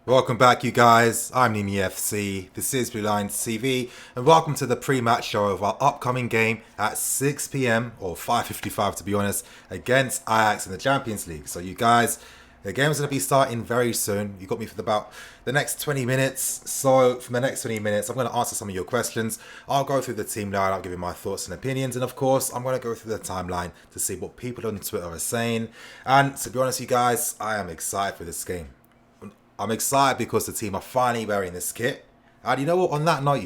Welcome back, you guys. I'm Nimi FC. This is Blue Lines TV, and welcome to the pre-match show of our upcoming game at 6 p.m. or 5:55 to be honest, against Ajax in the Champions League. So, you guys, the game's going to be starting very soon. You got me for about the next 20 minutes. So, from the next 20 minutes, I'm going to answer some of your questions. I'll go through the team line, I'll give you my thoughts and opinions, and of course, I'm going to go through the timeline to see what people on Twitter are saying. And to be honest, you guys, I am excited for this game. I'm excited because the team are finally wearing this kit. And you know what? On that note,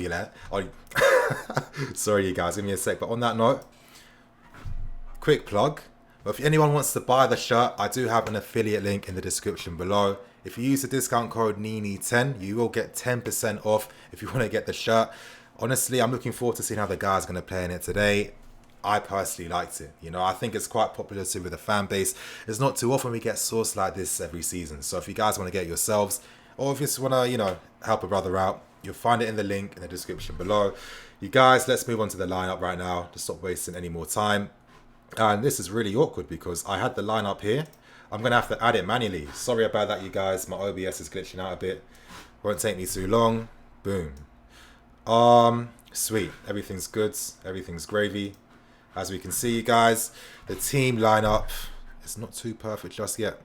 sorry, you guys, give me a sec. But on that note, quick plug. If anyone wants to buy the shirt, I do have an affiliate link in the description below. If you use the discount code NINI10, you will get 10% off if you want to get the shirt. Honestly, I'm looking forward to seeing how the guys are going to play in it today. I personally liked it. I think it's quite popular too with the fan base. It's not too often we get sourced like this every season. So if you guys want to get it yourselves, or if you just want to, help a brother out, you'll find it in the link in the description below. You guys, let's move on to the lineup right now to stop wasting any more time. And this is really awkward because I had the lineup here. I'm going to have to add it manually. Sorry about that, you guys. My OBS is glitching out a bit. Won't take me too long. Boom. Sweet. Everything's good. Everything's gravy. As we can see, you guys, the team lineup is not too perfect just yet.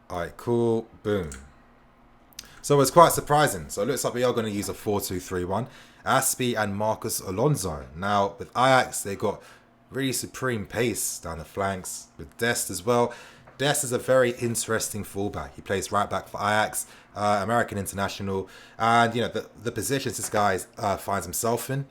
Alright, cool. Boom. So it's quite surprising. So it looks like we are going to use a 4-2-3-1. Aspie and Marcus Alonso. Now, with Ajax, they got really supreme pace down the flanks. With Dest as well. Dest is a very interesting fullback. He plays right back for Ajax, American international, and the positions this guy finds himself in,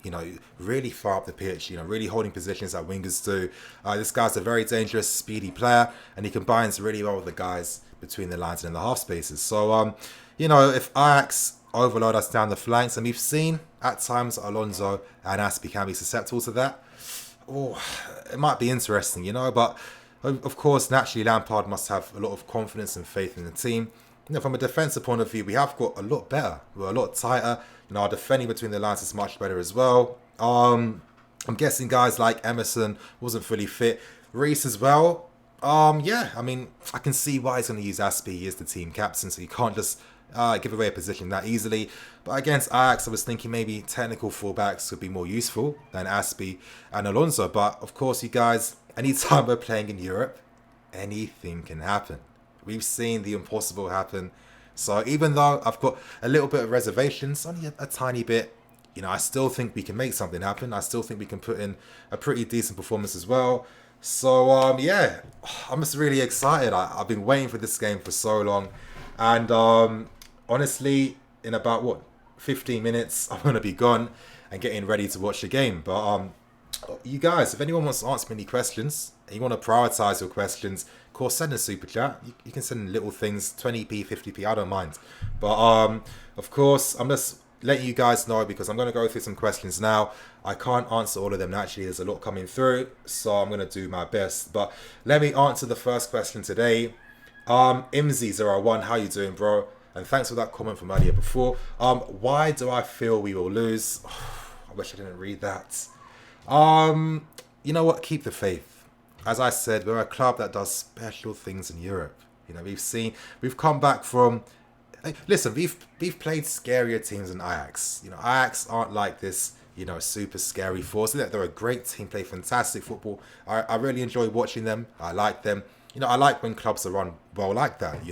really far up the pitch, really holding positions that wingers do. This guy's a very dangerous, speedy player, and he combines really well with the guys between the lines and in the half spaces. So, if Ajax overload us down the flanks, and we've seen at times Alonso and Aspie can be susceptible to that. Oh, it might be interesting, but. Of course, naturally, Lampard must have a lot of confidence and faith in the team. From a defensive point of view, we have got a lot better. We're a lot tighter. Our defending between the lines is much better as well. I'm guessing guys like Emerson wasn't fully fit. Reece as well. I can see why he's going to use Aspie. He is the team captain, so you can't just give away a position that easily. But against Ajax, I was thinking maybe technical fullbacks would be more useful than Aspie and Alonso. But of course, you guys, anytime we're playing in Europe, anything can happen. We've seen the impossible happen. So even though I've got a little bit of reservations, only a tiny bit, I still think we can make something happen. I still think we can put in a pretty decent performance as well. So, I'm just really excited. I've been waiting for this game for so long. And honestly, in about, 15 minutes, I'm going to be gone and getting ready to watch the game. But you guys, if anyone wants to answer me any questions, and you want to prioritize your questions, of course, send a super chat. You can send little things, 20p, 50p, I don't mind. But of course, I'm just letting you guys know because I'm going to go through some questions now. I can't answer all of them naturally. There's a lot coming through, so I'm going to do my best. But let me answer the first question today. Imzy01, how you doing, bro? And thanks for that comment from earlier before. Why do I feel we will lose? I wish I didn't read that. You know what? Keep the faith. As I said, we're a club that does special things in Europe. We've come back from. Listen, we've played scarier teams than Ajax. Ajax aren't like this. Super scary force. They're a great team, play fantastic football. I really enjoy watching them. I like them. I like when clubs are run well like that.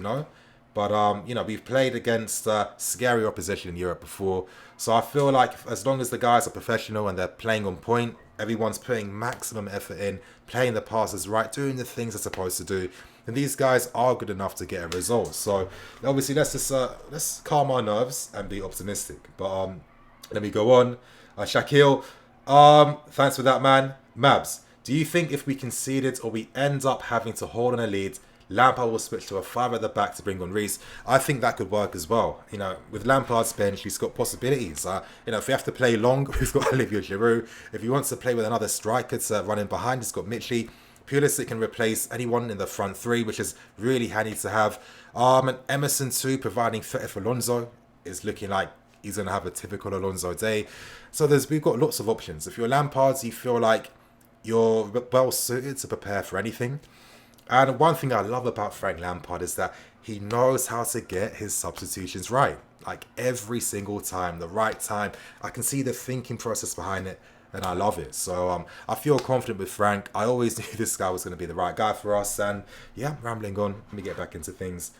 But we've played against scary opposition in Europe before. So I feel like as long as the guys are professional and they're playing on point, everyone's putting maximum effort in, playing the passes right, doing the things they're supposed to do, then these guys are good enough to get a result. So obviously let's calm our nerves and be optimistic. But let me go on. Shaquille, thanks for that, man. Mabs, do you think if we conceded or we end up having to hold on a lead, Lampard will switch to a 5 at the back to bring on Reece? I think that could work as well. With Lampard's bench, he's got possibilities. If we have to play long, we've got Olivier Giroud. If he wants to play with another striker to run in behind, he's got Mitchie. Pulisic can replace anyone in the front three, which is really handy to have. And Emerson too, providing fit if Alonso is looking like he's going to have a typical Alonso day. So we've got lots of options. If you're Lampard, you feel like you're well suited to prepare for anything. And one thing I love about Frank Lampard is that he knows how to get his substitutions right. Like every single time, the right time. I can see the thinking process behind it, and I love it. So I feel confident with Frank. I always knew this guy was going to be the right guy for us. And yeah, rambling on. Let me get back into things.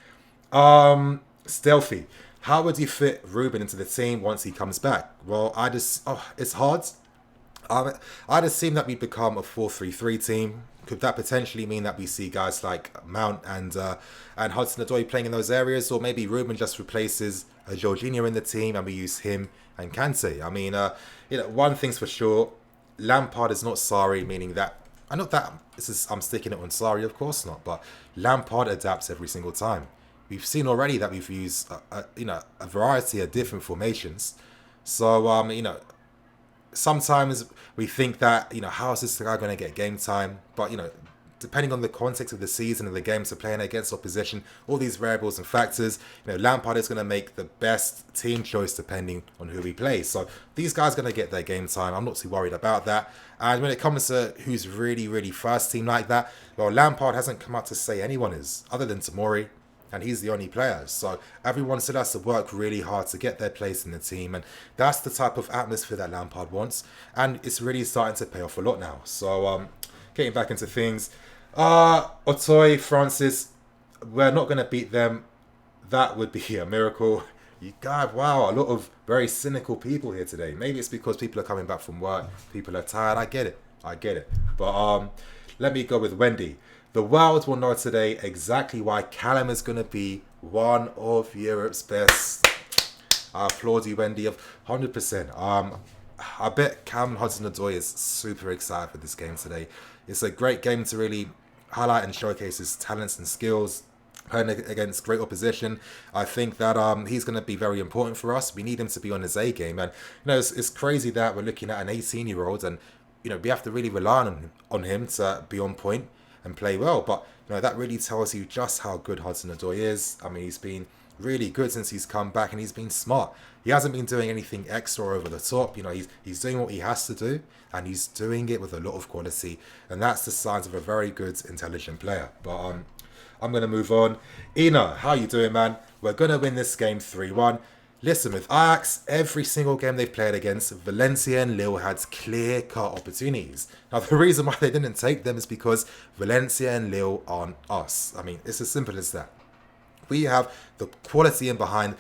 Stealthy. How would you fit Ruben into the team once he comes back? Well, it's hard. I'd assume that we become a 4-3-3 team. Could that potentially mean that we see guys like Mount and Hudson-Odoi playing in those areas, or maybe Ruben just replaces Jorginho in the team and we use him and Kante? I mean, one thing's for sure, Lampard is not Sarri, meaning that I'm sticking it on Sarri, of course not, but Lampard adapts every single time. We've seen already that we've used a variety of different formations. So sometimes we think that, how is this guy going to get game time? But, depending on the context of the season and the games they're playing against opposition, all these variables and factors, Lampard is going to make the best team choice depending on who we play. So these guys are going to get their game time. I'm not too worried about that. And when it comes to who's really, really first team like that, well, Lampard hasn't come out to say anyone is, other than Tomori. And he's the only player. So everyone still has to work really hard to get their place in the team. And that's the type of atmosphere that Lampard wants. And it's really starting to pay off a lot now. So getting back into things. Otoy, Francis, we're not going to beat them. That would be a miracle. You guys, wow, a lot of very cynical people here today. Maybe it's because people are coming back from work. People are tired. I get it. But let me go with Wendy. The world will know today exactly why Callum is going to be one of Europe's best. I applaud you, Wendy, of 100%. I bet Callum Hudson-Odoi is super excited for this game today. It's a great game to really highlight and showcase his talents and skills. Playing against great opposition, I think that he's going to be very important for us. We need him to be on his A game, and it's crazy that we're looking at an 18-year-old, and we have to really rely on him to be on point and play well. But that really tells you just how good Hudson-Odoi is. I mean, he's been really good since he's come back, and he's been smart. He hasn't been doing anything extra over the top. He's doing what he has to do, and he's doing it with a lot of quality, and that's the signs of a very good, intelligent player. But I'm going to move on. Ina, how you doing, man? We're going to win this game 3-1. Listen, with Ajax, every single game they've played against, Valencia and Lille had clear-cut opportunities. Now, the reason why they didn't take them is because Valencia and Lille aren't us. I mean, it's as simple as that. We have the quality in behind.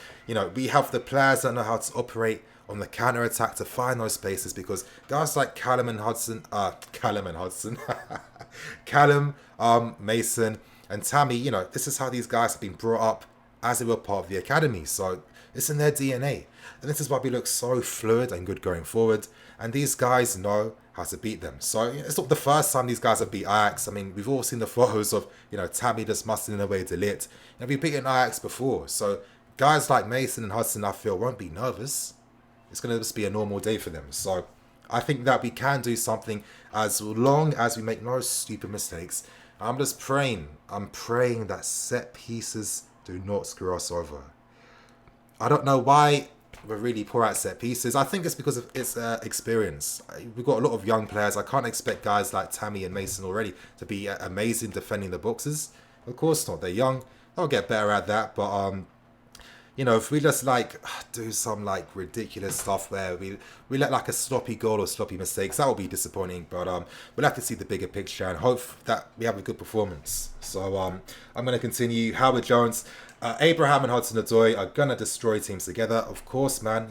We have the players that know how to operate on the counter-attack to find those spaces, because guys like Callum, Mason, and Tammy, this is how these guys have been brought up as they were part of the academy. So it's in their DNA. And this is why we look so fluid and good going forward. And these guys know how to beat them. So it's not the first time these guys have beat Ajax. I mean, we've all seen the photos of, Tammy just mustering away De Ligt. And we've beaten Ajax before. So guys like Mason and Hudson, I feel, won't be nervous. It's going to just be a normal day for them. So I think that we can do something as long as we make no stupid mistakes. I'm praying that set pieces do not screw us over. I don't know why we're really poor at set pieces. I think it's because of its experience. We've got a lot of young players. I can't expect guys like Tammy and Mason already to be amazing defending the boxes. Of course not. They're young. They'll get better at that. But if we just do some ridiculous stuff where we let a sloppy goal or sloppy mistakes, that will be disappointing. But we'll have to see the bigger picture and hope that we have a good performance. So I'm going to continue. Howard Jones, Abraham and Hudson-Odoi are going to destroy teams together. Of course, man.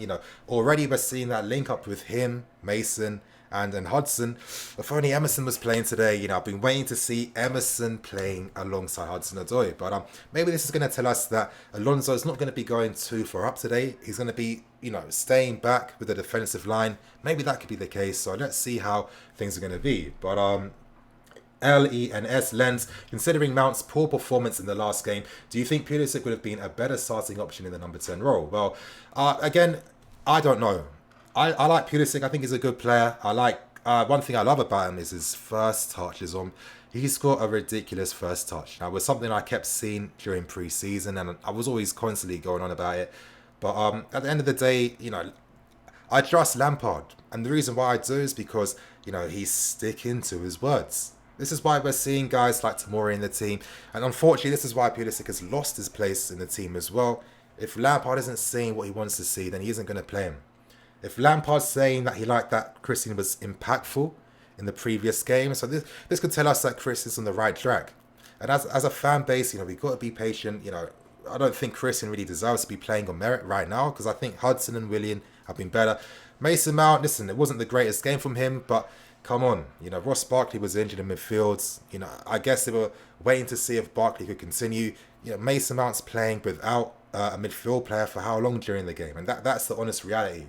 Already we're seeing that link up with him, Mason, and Hudson. If only Emerson was playing today. I've been waiting to see Emerson playing alongside Hudson-Odoi. But maybe this is going to tell us that Alonso's not going to be going too far up today. He's going to be, staying back with the defensive line. Maybe that could be the case. So let's see how things are going to be. But LENS Lens, considering Mount's poor performance in the last game, do you think Pulisic would have been a better starting option in the number 10 role? Well, again, I don't know. I like Pulisic. I think he's a good player. One thing I love about him is his first touches. He's got a ridiculous first touch. Now, it was something I kept seeing during pre-season, and I was always constantly going on about it. But at the end of the day, I trust Lampard. And the reason why I do is because, he's sticking to his words. This is why we're seeing guys like Tomori in the team. And unfortunately, this is why Pulisic has lost his place in the team as well. If Lampard isn't seeing what he wants to see, then he isn't going to play him. If Lampard's saying that he liked that Christian was impactful in the previous game, so this could tell us that Chris is on the right track. And as a fan base, we've got to be patient. I don't think Christian really deserves to be playing on merit right now, because I think Hudson and Willian have been better. Mason Mount, listen, it wasn't the greatest game from him, but come on, Ross Barkley was injured in midfield. I guess they were waiting to see if Barkley could continue. Mason Mount's playing without a midfield player for how long during the game, and that's the honest reality.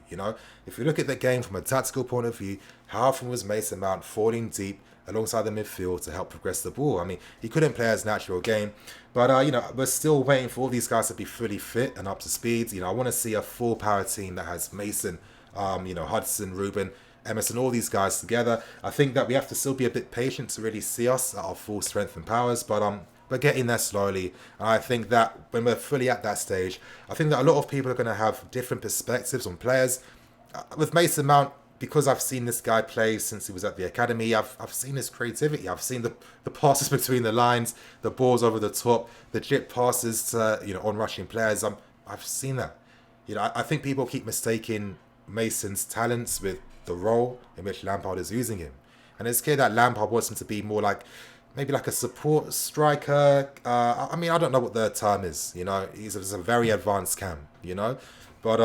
If you look at the game from a tactical point of view, how often was Mason Mount falling deep alongside the midfield to help progress the ball? I mean, he couldn't play his natural game, but we're still waiting for all these guys to be fully fit and up to speed. I want to see a full power team that has Mason, Hudson, Ruben, Emerson, all these guys together. I think that we have to still be a bit patient to really see us at our full strength and powers, but we're getting there slowly. And I think that when we're fully at that stage, I think that a lot of people are going to have different perspectives on players. With Mason Mount, because I've seen this guy play since he was at the academy, I've seen his creativity. I've seen the passes between the lines, the balls over the top, the chip passes to on rushing players. I've seen that. I think people keep mistaking Mason's talents with the role in which Lampard is using him, and it's clear that Lampard wants him to be more like maybe like a support striker. I mean, I don't know what the term is. He's a very advanced cam. But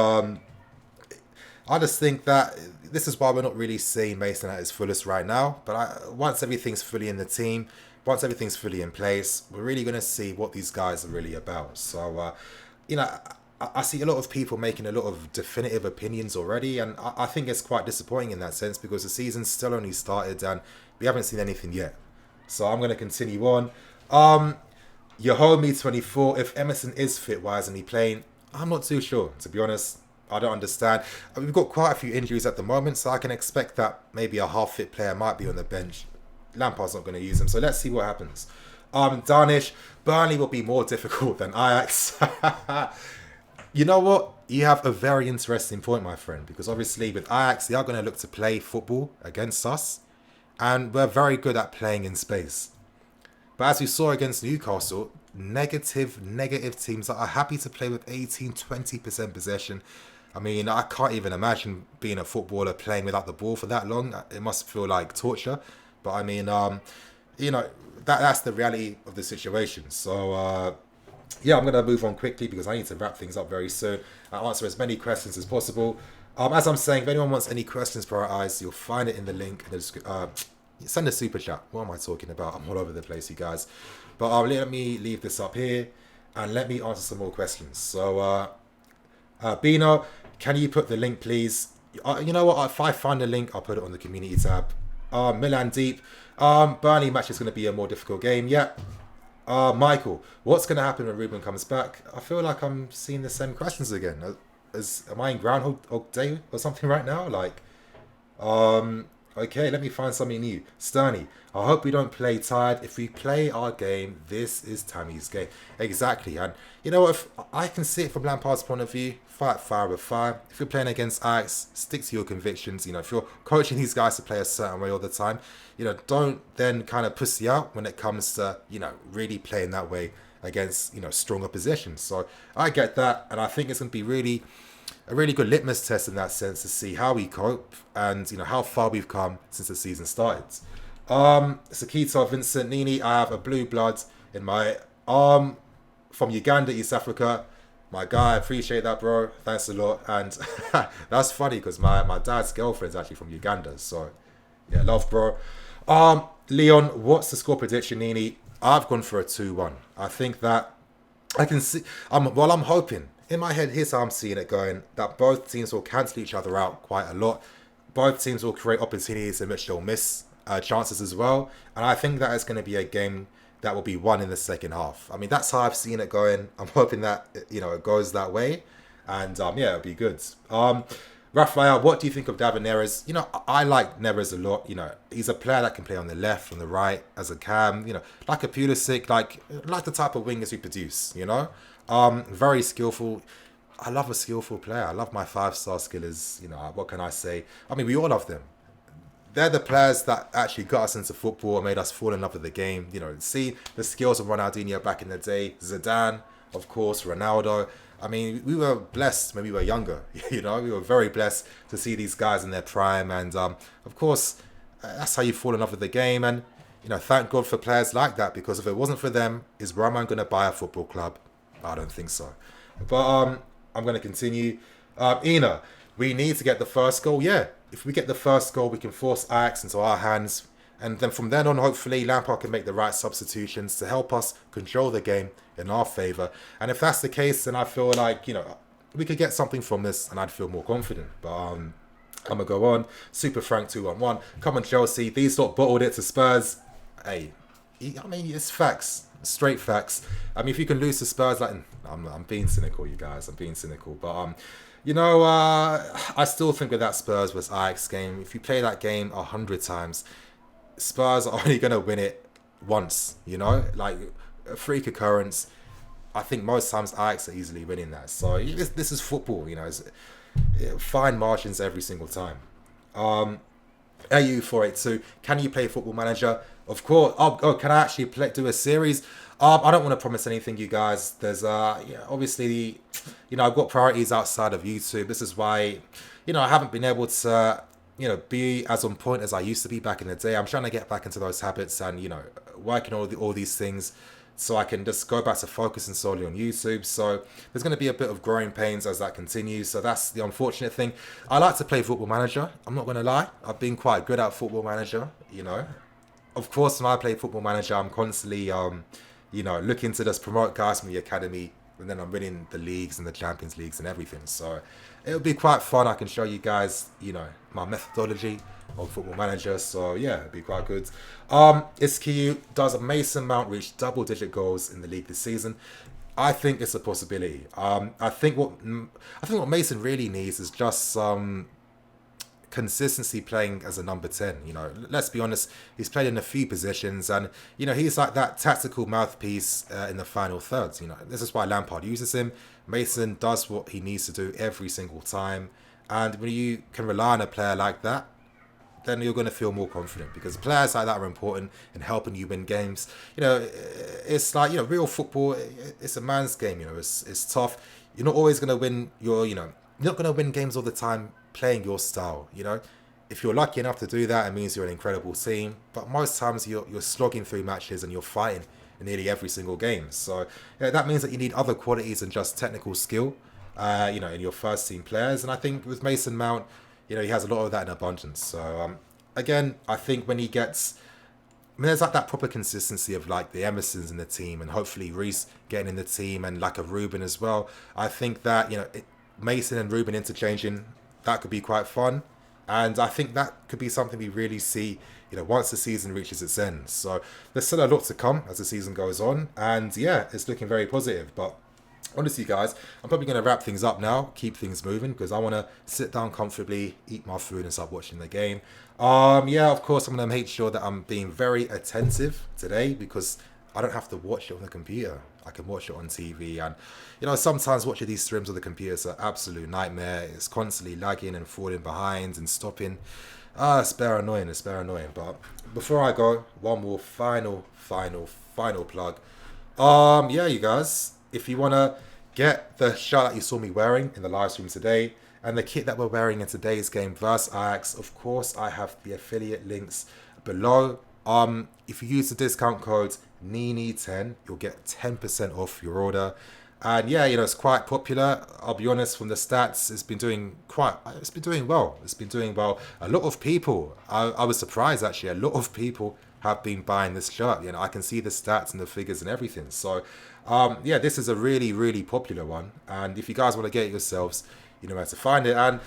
I just think that this is why we're not really seeing Mason at his fullest right now. But once everything's fully in the team, once everything's fully in place, we're really going to see what these guys are really about. So, I see a lot of people making a lot of definitive opinions already, and I think it's quite disappointing in that sense, because the season's still only started and we haven't seen anything yet. So I'm going to continue on. Your homie 24, if Emerson is fit, why isn't he playing? I'm not too sure, to be honest. I don't understand. We've got quite a few injuries at the moment, so I can expect that maybe a half-fit player might be on the bench. Lampard's not going to use him, so let's see what happens. Darnish, Burnley will be more difficult than Ajax. You know what? You have a very interesting point, my friend, because obviously with Ajax, they are going to look to play football against us, and we're very good at playing in space. But as we saw against Newcastle, negative teams that are happy to play with 18-20% possession. I mean, I can't even imagine being a footballer playing without the ball for that long. It must feel like torture. But I mean, that's the reality of the situation. So, yeah, I'm going to move on quickly because I need to wrap things up very soon and answer as many questions as possible. As I'm saying, if anyone wants any questions for our eyes, you'll find it in the link. Send a super chat. What am I talking about? I'm all over the place, you guys. But let me leave this up here and let me answer some more questions. So, Bino, can you put the link, please? You know what? If I find the link, I'll put it on the community tab. Milan Deep. Burnley match is going to be a more difficult game. Yeah. Michael, what's going to happen when Ruben comes back? I feel like I'm seeing the same questions again. Am I in Groundhog Day or something right now? Okay, let me find something new. Sterny, I hope we don't play tired. If we play our game, this is Tammy's game. Exactly. And you know what? If I can see it from Lampard's point of view, fight fire with fire. If you're playing against Ajax, stick to your convictions. If you're coaching these guys to play a certain way all the time, don't then kind of pussy out when it comes to, really playing that way against, strong opposition. So I get that. And I think it's going to be a really good litmus test in that sense to see how we cope and how far we've come since the season started. Sakito Vincent Nini, I have a blue blood in my arm from Uganda, East Africa. My guy, I appreciate that, bro. Thanks a lot. And that's funny because my dad's girlfriend's actually from Uganda. So yeah, love, bro. Leon, what's the score prediction, Nini? I've gone for a 2-1. I think that I can see. I'm hoping. In my head, here's how I'm seeing it going, that both teams will cancel each other out quite a lot. Both teams will create opportunities in which they'll miss chances as well. And I think that is going to be a game that will be won in the second half. I mean, that's how I've seen it going. I'm hoping that, it goes that way. And, yeah, it'll be good. Raphael, what do you think of David Neres? I like Neres a lot. He's a player that can play on the left, on the right, as a cam, like a Pulisic, like the type of wingers we produce, very skillful. I love a skillful player. I love my 5-star skillers. What can I say? I mean, we all love them. they're the players that actually got us into football and made us fall in love with the game. You know, see the skills of Ronaldinho back in the day, Zidane, of course, Ronaldo. I mean, we were blessed when we were younger. You know, we were very blessed to see these guys in their prime, and of course, that's how you fall in love with the game. And you know, thank God for players like that, because if it wasn't for them, is Roman going to buy a football club? I don't think so. But I'm going to continue. Ina, we need to get the first goal. Yeah, if we get the first goal, we can force Ajax into our hands. And then from then on, hopefully, Lampard can make the right substitutions to help us control the game in our favour. And if that's the case, then I feel like, you know, we could get something from this and I'd feel more confident. But I'm going to go on. Super Frank 211. Come on, Chelsea. These lot bottled it to Spurs. Hey, I mean, it's facts. Straight facts. I mean, if you can lose to Spurs, like, I'm being cynical, you guys. I'm being cynical. But, you know, I still think with that Spurs vs Ajax game, if you play that game 100 times, Spurs are only going to win it once, you know? Like, a freak occurrence. I think most times Ajax are easily winning that. So, this is football, you know. It's fine margins every single time. AU482, can you play Football Manager? Of course. Oh, can I actually do a series? I don't want to promise anything, you guys. There's obviously, you know, I've got priorities outside of YouTube. This is why, you know, I haven't been able to, you know, be as on point as I used to be back in the day. I'm trying to get back into those habits and, you know, working all these things so I can just go back to focusing solely on YouTube. So there's going to be a bit of growing pains as that continues. So that's the unfortunate thing. I like to play Football Manager. I'm not going to lie. I've been quite good at Football Manager, you know. Of course, when I play Football Manager, I'm constantly, you know, looking to just promote guys from the academy. And then I'm winning the leagues and the Champions Leagues and everything. So it'll be quite fun. I can show you guys, you know, my methodology of Football Manager. So yeah, it'll be quite good. Isku, does Mason Mount reach double-digit goals in the league this season? I think it's a possibility. I think what Mason really needs is just some consistency playing as a number 10. You know, let's be honest, he's played in a few positions, and you know, he's like that tactical mouthpiece in the final thirds. You know, this is why Lampard uses him. Mason does what he needs to do every single time, and when you can rely on a player like that, then you're going to feel more confident, because players like that are important in helping you win games. You know, it's like, you know, real football, it's a man's game. You know, it's tough. You're not always going to win you're not going to win games all the time playing your style. You know, if you're lucky enough to do that, it means you're an incredible team. But most times you're slogging through matches and you're fighting in nearly every single game. So yeah, that means that you need other qualities than just technical skill, you know, in your first team players. And I think with Mason Mount, you know, he has a lot of that in abundance. So again, I think when he gets, I mean, there's like that proper consistency of like the Emersons in the team, and hopefully Reece getting in the team, and like a Ruben as well. I think that, you know, Mason and Ruben interchanging, that could be quite fun. And I think that could be something we really see, you know, once the season reaches its end. So there's still a lot to come as the season goes on. And yeah, it's looking very positive. But honestly, guys, I'm probably going to wrap things up now, keep things moving, because I want to sit down comfortably, eat my food, and start watching the game. Yeah, of course, I'm going to make sure that I'm being very attentive today, because I don't have to watch it on the computer. I can watch it on TV. And, you know, sometimes watching these streams on the computer is an absolute nightmare. It's constantly lagging and falling behind and stopping. It's very annoying. But before I go, one more final plug. Yeah, you guys, if you want to get the shirt that you saw me wearing in the live stream today, and the kit that we're wearing in today's game versus Ajax, of course, I have the affiliate links below. If you use the discount code NINI10, you'll get 10% off your order. And yeah, you know, it's quite popular. I'll be honest, from the stats, it's been doing well. A lot of people, I was surprised actually, a lot of people have been buying this shirt. You know, I can see the stats and the figures and everything. So yeah, this is a really, really popular one. And if you guys want to get it yourselves, you know where to find it. And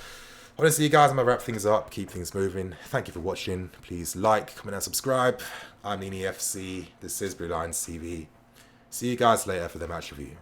honestly, you guys, I'm going to wrap things up, keep things moving. Thank you for watching. Please like, comment, and subscribe. I'm Nini FC. This is Blue Lions TV. See you guys later for the match review.